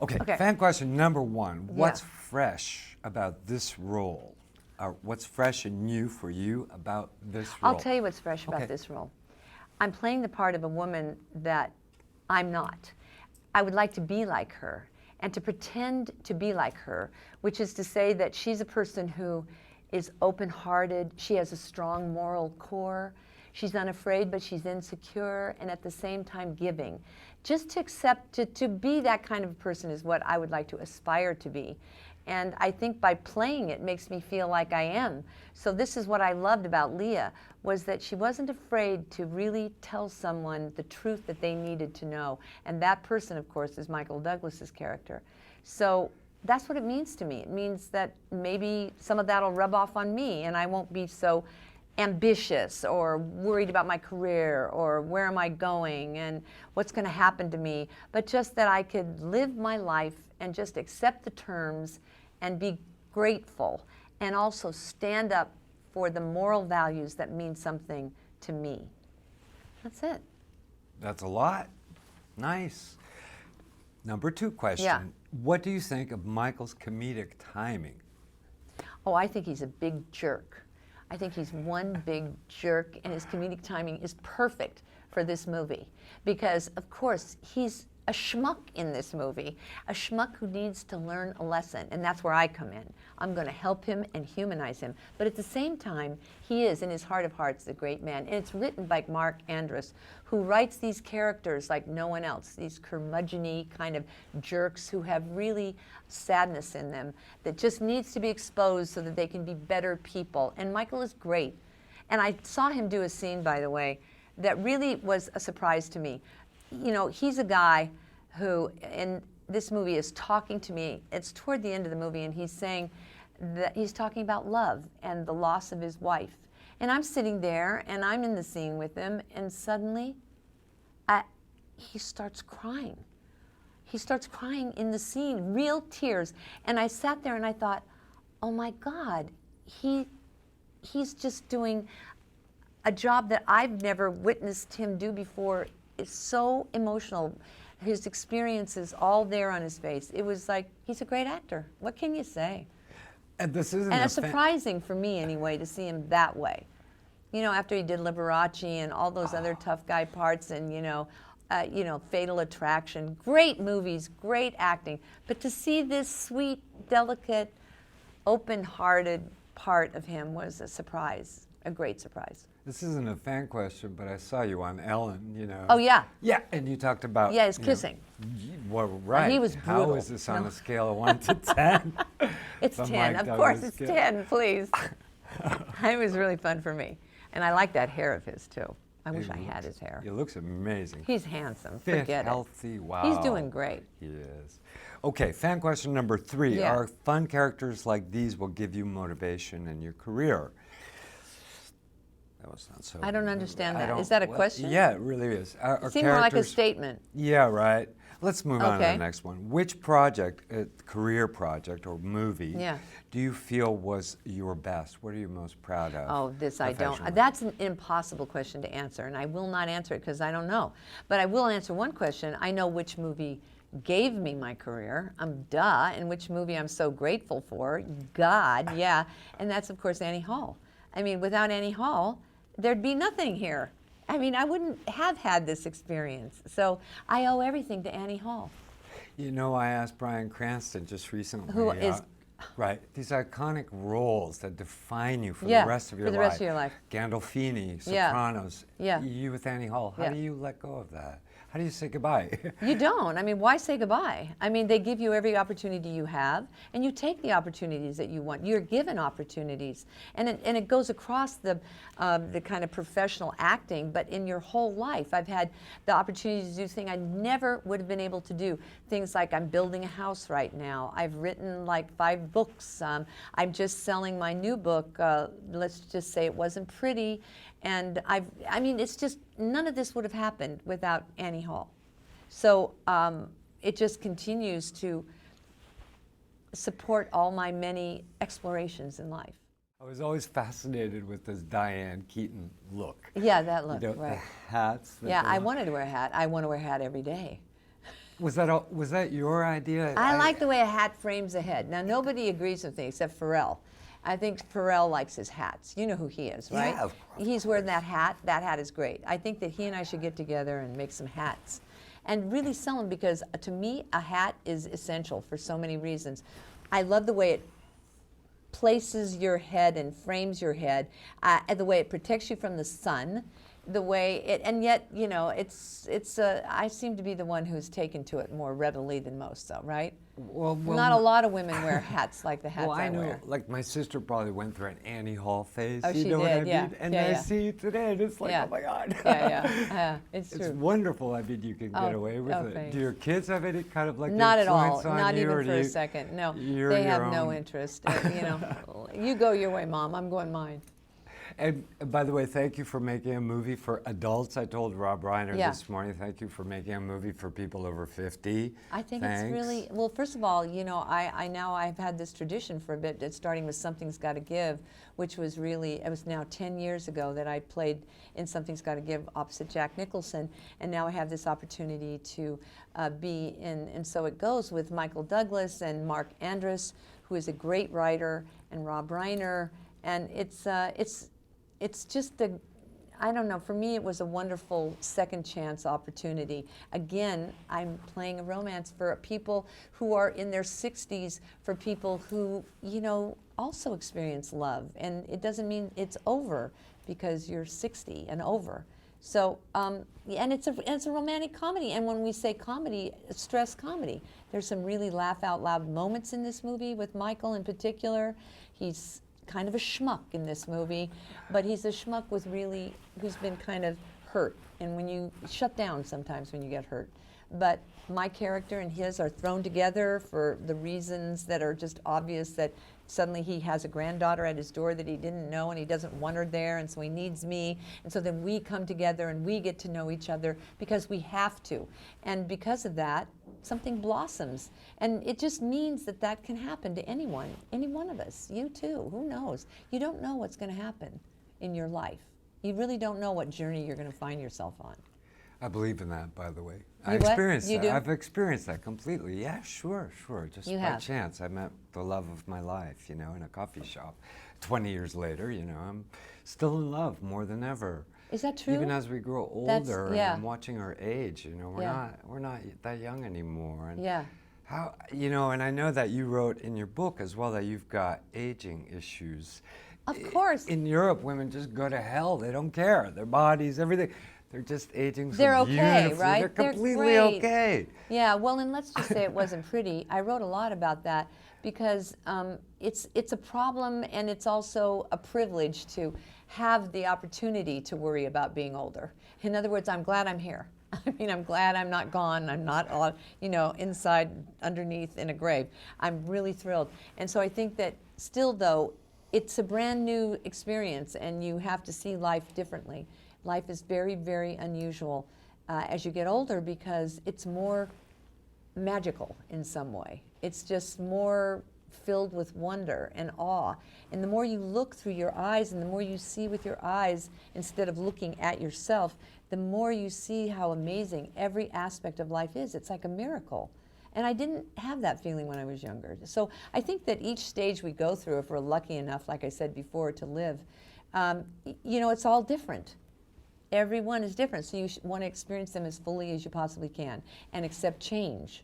Okay, Okay. fan question number one. Yeah. What's fresh about this role? What's fresh and new for you about this role? I'll tell you what's fresh about this role. I'm playing the part of a woman that I'm not. I would like to be like her and to pretend to be like her, which is to say that she's a person who is open-hearted. She has a strong moral core. She's unafraid, but she's insecure, and at the same time giving. Just to accept, to be that kind of a person is what I would like to aspire to be. And I think by playing it makes me feel like I am. So this is what I loved about Leah, was that she wasn't afraid to really tell someone the truth that they needed to know. And that person, of course, is Michael Douglas's character. So that's what it means to me. It means that maybe some of that will rub off on me, and I won't be so ambitious or worried about my career or where am I going and what's going to happen to me, but just that I could live my life and just accept the terms and be grateful and also stand up for the moral values that mean something to me. That's it. That's a lot. Nice. Number two question. Yeah. What do you think of Michael's comedic timing? Oh, I think he's a big jerk. I think he's one big jerk, and his comedic timing is perfect for this movie because, of course, he's a schmuck in this movie, a schmuck who needs to learn a lesson, and that's where I come in. I'm going to help him and humanize him, but at the same time, he is, in his heart of hearts, a great man, and it's written by Mark Andrus, who writes these characters like no one else, these curmudgeon-y kind of jerks who have really sadness in them that just needs to be exposed so that they can be better people, and Michael is great. And I saw him do a scene, by the way, that really was a surprise to me. You know, he's a guy who in this movie is talking to me. It's toward the end of the movie, and he's saying that he's talking about love and the loss of his wife. And I'm sitting there, and I'm in the scene with him, and suddenly he starts crying. He starts crying in the scene, real tears. And I sat there and I thought, oh my God, he's just doing a job that I've never witnessed him do before. It's so emotional. His experiences all there on his face. It was like, he's a great actor. What can you say? And this isn't it's surprising for me anyway to see him that way. You know, after he did Liberace and all those other tough guy parts and, you know, Fatal Attraction, great movies, great acting. But to see this sweet, delicate, open-hearted part of him was a surprise, a great surprise. This isn't a fan question, but I saw you on Ellen, you know. Oh, yeah. Yeah, and you talked about... Yeah, his kissing. Well, right. He was brutal. How is this on a scale of 1 to 10? It's 10. Of course, it's 10, please. It was really fun for me. And I like that hair of his, too. I wish I had his hair. He looks amazing. He's handsome. Fit, Forget healthy, wow. He's doing great. He is. Okay, fan question number 3. Yeah. Are fun characters like these will give you motivation in your career? That was not so... I don't understand that. Is that a question? Yeah, it really is. It seemed more like a statement. Yeah, right. Let's move on to the Okay. next one. Which project, career project or movie, Yeah. do you feel was your best? What are you most proud of? Oh, this I don't. professionally? That's an impossible question to answer, and I will not answer it because I don't know. But I will answer one question. I know which movie gave me my career, duh, and which movie I'm so grateful for, God, yeah, and that's, of course, Annie Hall. I mean, without Annie Hall, there'd be nothing here. I mean, I wouldn't have had this experience. So I owe everything to Annie Hall. You know, I asked Bryan Cranston just recently. Who is... Right, these iconic roles that define you for Yeah, the rest of your life. for the rest of your life. Gandolfini, Yeah. Sopranos. Yeah. You with Annie Hall. How Yeah. do you let go of that? How do you say goodbye? You don't. I mean, why say goodbye? I mean, they give you every opportunity you have, and you take the opportunities that you want. You're given opportunities, and it goes across the kind of professional acting, but in your whole life. I've had the opportunity to do things I never would have been able to do. Things like I'm building a house right now. I've written like 5 books. I'm just selling my new book. Let's just say it wasn't pretty. And I mean, it's just, none of this would have happened without Annie Hall. So it just continues to support all my many explorations in life. I was always fascinated with this Diane Keaton look. Yeah, that look, You know, right. the hats. Yeah, I wanted to wear a hat. I want to wear a hat every day. Was that your idea? I like the way a hat frames a head. Now, nobody agrees with me except Pharrell. I think Pharrell likes his hats. You know who he is, right? Yeah, of course. He's wearing that hat. That hat is great. I think that he and I should get together and make some hats and really sell them, because to me, a hat is essential for so many reasons. I love the way it places your head and frames your head, and the way it protects you from the sun, the way it, and yet, you know, I seem to be the one who's taken to it more readily than most, though, right? Well, Not a lot of women wear hats like the hats well, I I know, wear. like my sister probably went through an Annie Hall phase. Oh, you she know what did, I yeah. mean? And Yeah, I yeah. see you today, and it's like, Yeah. oh my God. Yeah, it's It's true. wonderful. I mean, you can get away with it. thanks. Do your kids have any kind of like Not at all, influence on not you, even or for do a you- second. No, you're they your have no own? interest. You know, you go your way, Mom. I'm going mine. And by the way, thank you for making a movie for adults. I told Rob Reiner Yeah. this morning, thank you for making a movie for people over 50. I think Thanks. it's really, well, first of all, you know, I've had this tradition for a bit, starting with Something's Gotta Give, which was really, it was now 10 years ago that I played in Something's Gotta Give opposite Jack Nicholson, and now I have this opportunity to be in And So It Goes with Michael Douglas and Mark Andrus, who is a great writer, and Rob Reiner, and it's just I don't know, for me it was a wonderful second chance opportunity. Again, I'm playing a romance for people who are in their 60s, for people who, you know, also experience love. And it doesn't mean it's over because you're 60 and over. So, and it's a romantic comedy. And when we say comedy, stress comedy. There's some really laugh out loud moments in this movie with Michael in particular. He's kind of a schmuck in this movie, but he's a schmuck who's been kind of hurt. And when you shut down sometimes when you get hurt. But my character and his are thrown together for the reasons that are just obvious, that suddenly he has a granddaughter at his door that he didn't know, and he doesn't want her there, and so he needs me. And so then we come together and we get to know each other because we have to. And because of that, something blossoms. And it just means that that can happen to anyone, any one of us. You too, who knows? You don't know what's going to happen in your life. You really don't know what journey you're going to find yourself on. I believe in that, by the way. I You what? experienced You that. do? I've experienced that completely. Yeah, sure. Just You by have. chance, I met the love of my life, you know, in a coffee shop. 20 years later, you know, I'm still in love more than ever. Is that true? Even as we grow That's- older, yeah. and I'm watching our age, you know, we're not that young anymore. And Yeah. how, you know, and I know that you wrote in your book as well that you've got aging issues. Of course. In Europe, women just go to hell. They don't care. Their bodies, everything. They're just aging so They're okay, beautifully. right? They're They're completely great. okay. Yeah, well, and let's just say it wasn't pretty. I wrote a lot about that because it's a problem, and it's also a privilege to have the opportunity to worry about being older. In other words, I'm glad I'm here. I mean, I'm glad I'm not gone. I'm not, all, you know, inside, underneath in a grave. I'm really thrilled. And so I think that still, though, it's a brand new experience, and you have to see life differently. Life is very, very unusual as you get older because it's more magical in some way. It's just more filled with wonder and awe. And the more you look through your eyes and the more you see with your eyes instead of looking at yourself, the more you see how amazing every aspect of life is. It's like a miracle. And I didn't have that feeling when I was younger. So I think that each stage we go through, if we're lucky enough, like I said before, to live, you know, it's all different. Everyone is different, so you want to experience them as fully as you possibly can and accept change.